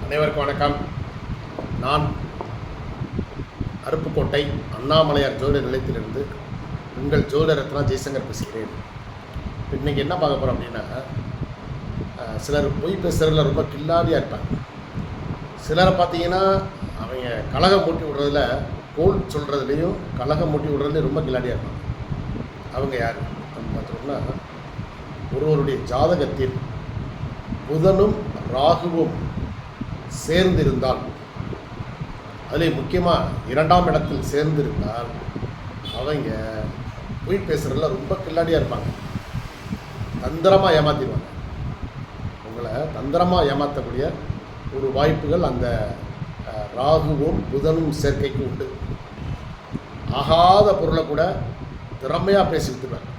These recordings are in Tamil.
அனைவருக்கும் வணக்கம். நான் அருப்புக்கோட்டை அண்ணாமலையார் ஜோதிடர் நிலையத்திலிருந்து உங்கள் ஜோதிடர் ரத்னா ஜெய்சங்கர் பேசுகிறேன். இன்றைக்கி என்ன பார்க்க போகிறோம் அப்படின்னா, சிலர் பொய் பேசுகிறதுல ரொம்ப கில்லாடியாக இருப்பாங்க. சிலரை பார்த்தீங்கன்னா அவங்க கலகம் மூட்டி விடுறதுல, கோல் சொல்கிறதுலேயும் கலகம் மூட்டி விடுறதுலேயும் ரொம்ப கில்லாடியாக இருப்பாங்க. அவங்க யார் அப்படின்னு பார்த்தோம்னா, ஒருவருடைய ஜாதகத்தில் புதனும் ராகுவும் சேர்ந்திருந்தால், அதில் முக்கியமாக 2ஆம் இடத்தில் சேர்ந்திருந்தால் அவங்க பொய் பேசுகிறதுல ரொம்ப கில்லாடியாக இருப்பாங்க. தந்திரமாக ஏமாற்றிடுவாங்க. உங்களை தந்திரமாக ஏமாற்றக்கூடிய ஒரு வாய்ப்புகள் அந்த ராகுவும் புதனும் சேர்க்கைக்கு உண்டு. ஆகாத பொருளை கூட திறமையாக பேசி விட்டுருவாங்க.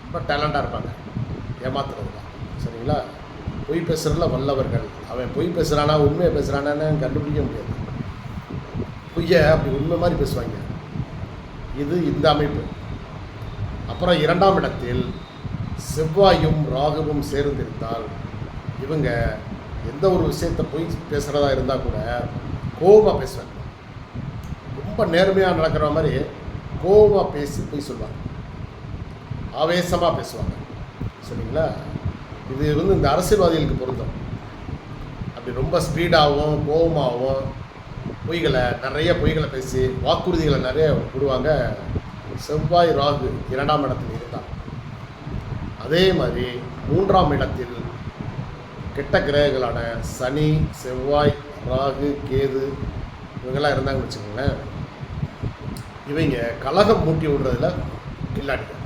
ரொம்ப டேலண்டாக இருப்பாங்க ஏமாத்துறதுல. சரிங்களா? பொய் பேசுகிறதுல வல்லவர்கள். அவன் பொய் பேசுகிறானா உண்மையை பேசுகிறானான்னு கண்டுபிடிக்க முடியாது. பொய்யை அப்படி உண்மை மாதிரி பேசுவாங்க. இது இந்த அமைப்பு. அப்புறம் 2ஆம் இடத்தில் செவ்வாயும் ராகுவும் சேர்ந்திருந்தால் இவங்க எந்த ஒரு விஷயத்தை பொய் பேசுகிறதா இருந்தால் கூட கோபமாக பேசுவாங்க. ரொம்ப நேர்மையாக நடக்கிற மாதிரி கோபமாக பேசி பொய் சொல்லுவாங்க. ஆவேசமாக பேசுவாங்க. சரிங்களா? இது இந்த அரசியல்வாதிகளுக்கு பொருந்தும். அப்படி ரொம்ப ஸ்பீடாகவும் கோபமாகவும் நிறைய பொய்களை பேசி வாக்குறுதிகளை நிறைய விடுவாங்க. செவ்வாய் ராகு 2ஆம் இடத்தில் இருந்தால். அதே மாதிரி 3ஆம் இடத்தில் கெட்ட கிரகங்களான சனி, செவ்வாய், ராகு, கேது இவங்கெல்லாம் இருந்தாங்கன்னு வச்சுக்கோங்களேன். இவங்க கலகம் மூட்டி விடுறதுல கில்லாடிங்க.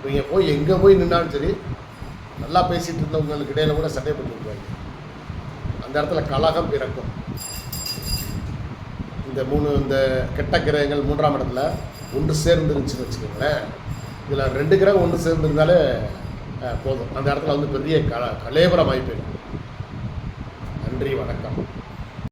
இவங்க போய் எங்கே போய் நின்னாலும் சரி, நல்லா பேசிகிட்டு இருந்தவங்களுக்கு இடையில கூட சண்டை போட்டு விடுவாங்க. அந்த இடத்துல கலகம் பிறக்கும். இந்த கெட்ட கிரகங்கள் 3ஆம் இடத்துல ஒன்று சேர்ந்துருந்துச்சுன்னு வச்சுக்கோங்களேன். இதில் 2 கிரகம் ஒன்று சேர்ந்துருந்தாலே போதும். அந்த இடத்துல பெரிய கலேபரம் ஆகி போயிடும். நன்றி, வணக்கம்.